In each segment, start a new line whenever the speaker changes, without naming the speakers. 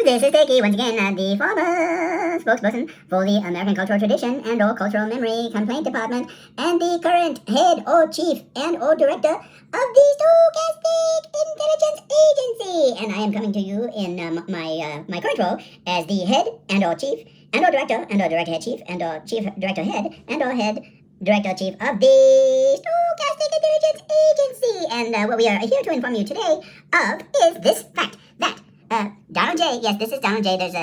This is Sticky once again, the former spokesperson for the American Cultural Tradition and or Cultural Memory Complaint Department and the current head or chief and or director of the Stochastic Intelligence Agency. And I am coming to you in my current role as the head and or chief and or director head chief and or chief director head and or head director chief of the Stochastic Intelligence Agency. And what we are here to inform you today of is this fact that Donald J. Yes, this is Donald J. There's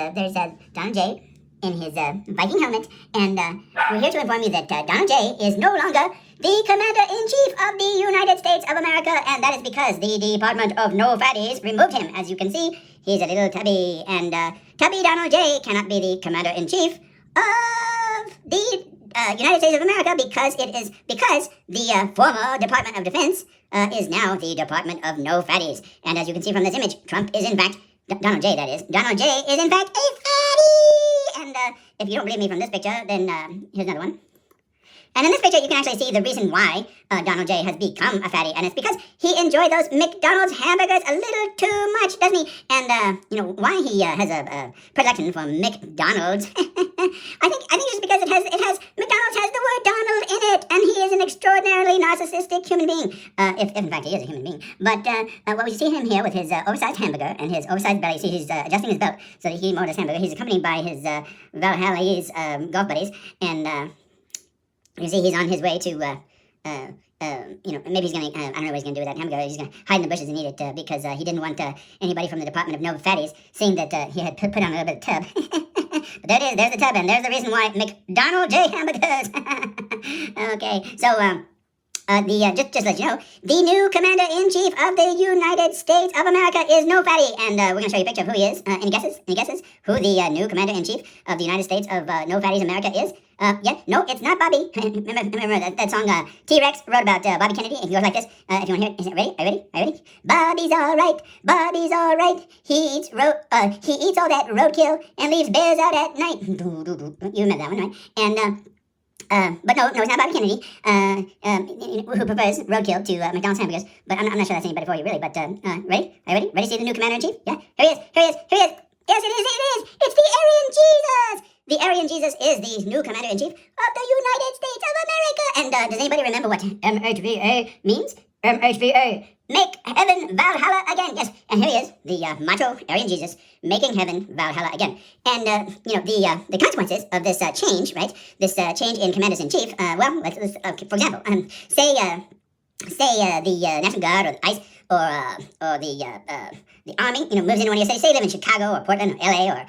Donald J. in his Viking helmet, and we're here to inform you that Donald J. is no longer the Commander-in-Chief of the United States of America, and that is because the Department of No Fatties removed him. As you can see, he's a little tubby, and tubby Donald J. cannot be the Commander-in-Chief of the United States of America because the former Department of Defense is now the Department of No Fatties. And as you can see from this image, Trump is in fact Donald J. That is Donald J. is in fact a fatty. And if you don't believe me from this picture, then here's another one. And in this picture, you can actually see the reason why Donald J. has become a fatty, and it's because he enjoyed those McDonald's hamburgers a little too much, doesn't he? And why he has a predilection for McDonald's. I think it's because McDonald's has the word Donald in it, and he is an extraordinarily narcissistic human being. If in fact he is a human being. But what we see him here with his oversized hamburger and his oversized belly, see he's adjusting his belt so that he can eat more of his hamburger. He's accompanied by his Valhalla's golf buddies, and you see he's on his way to, maybe he's going to, I don't know what he's going to do with that hamburger. He's going to hide in the bushes and eat it because he didn't want anybody from the Department of No Fatties seeing that he had put on a little bit of tub. But there it is, there's the tub, and there's the reason why McDonald J. hamburgers. Okay, so, just to let you know, the new Commander-in-Chief of the United States of America is No Fatty, and we're going to show you a picture of who he is. Any guesses? Any guesses? Who the new Commander-in-Chief of the United States of No Fatties America is? No, it's not Bobby. remember that song T-Rex wrote about Bobby Kennedy? It goes like this. If you want to hear it, is it ready? Are you ready? Bobby's all right. He eats all that roadkill and leaves bears out at night. You remember that one, right? And but no, it's not Bobby Kennedy, who prefers roadkill to McDonald's hamburgers. But I'm not sure that's anybody for you, really. But ready? Are you ready? Ready to see the new Commander-in-Chief? Yeah, here he is. Yes, it is. It's the Aryan Jesus. The Aryan Jesus is the new Commander-in-Chief of the United States of America. And does anybody remember what MHVA means? MHVA, make heaven Valhalla again. Yes, and here he is, the macho Aryan Jesus, making heaven Valhalla again. And the consequences of this change, right? This change in Commanders-in-Chief. Let's for example, say the National Guard or the ICE or the Army, moves into one of your cities. Say you live in Chicago or Portland or LA or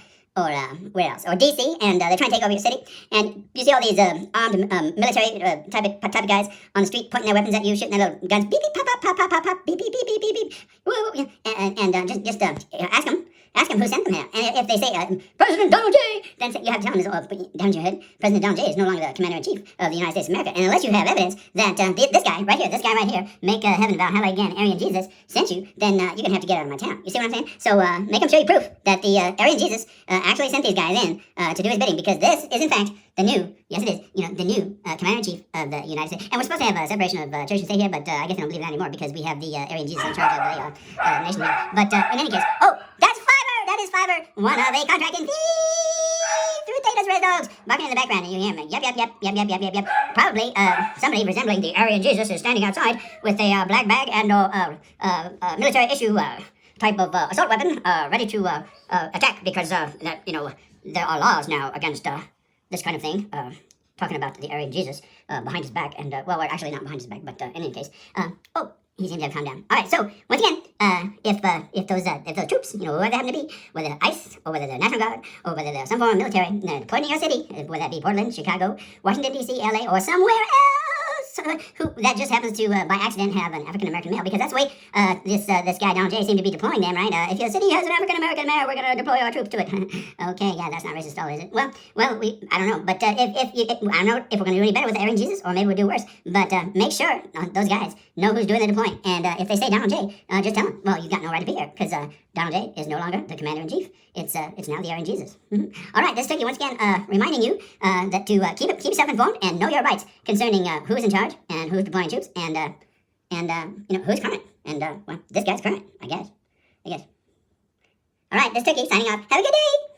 where else? Or DC, and they try and take over your city, and you see all these armed military type of guys on the street pointing their weapons at you, shooting their little guns, beep beep pop pop pop pop pop beep beep beep beep beep beep, woo, and just ask them who sent them here, and if they say President Donald J, then you have to tell them down to your head, President Donald J is no longer the Commander-in-Chief of the United States of America, and unless you have evidence that this guy right here, make heaven Valhalla again, Aryan Jesus sent you, then you're gonna have to get out of my town. You see what I'm saying? So make him show you proof that the Aryan Jesus actually sent these guys in to do his bidding, because this is in fact the new, yes it is, the new Commander-in-Chief of the United States. And we're supposed to have a separation of church and state here, but I guess I don't believe that anymore because we have the Aryan Jesus in charge of the nation here. But in any case, that's Fiverr! That is Fiverr, one of a contracting thieves through Theta's red dogs, barking in the background, and you hear him, yep. Probably somebody resembling the Aryan Jesus is standing outside with a black bag and military issue type of assault weapon, ready to attack, because there are laws now against this kind of thing. Talking about the Aryan Jesus behind his back, and well, actually not behind his back, but in any case, he seems to have calmed down. All right, so once again, if those troops, whoever they happen to be, whether they're ICE or whether they're National Guard or whether they're some form of military, deployed in your city, whether that be Portland, Chicago, Washington D.C., LA, or somewhere else, who that just happens to by accident have an African American male, because that's the way this guy Donald J seemed to be deploying them, right? If your city has an African American mayor, we're gonna deploy our troops to it. Okay, yeah, that's not racist at all, is it? Well, I don't know, but if I don't know if we're gonna do any better with Aryan Jesus, or maybe we'll do worse. But make sure those guys know who's doing the deploying, and if they say Donald J, just tell them, well, you've got no right to be here, because Donald J is no longer the Commander-in-Chief. It's now the Aryan Jesus. All right, this is Sticky once again reminding you that to keep yourself informed and know your rights concerning who is in charge and who's deploying troops, and who's current. And well, this guy's current, I guess. All right. this Turkey signing off. Have a good day!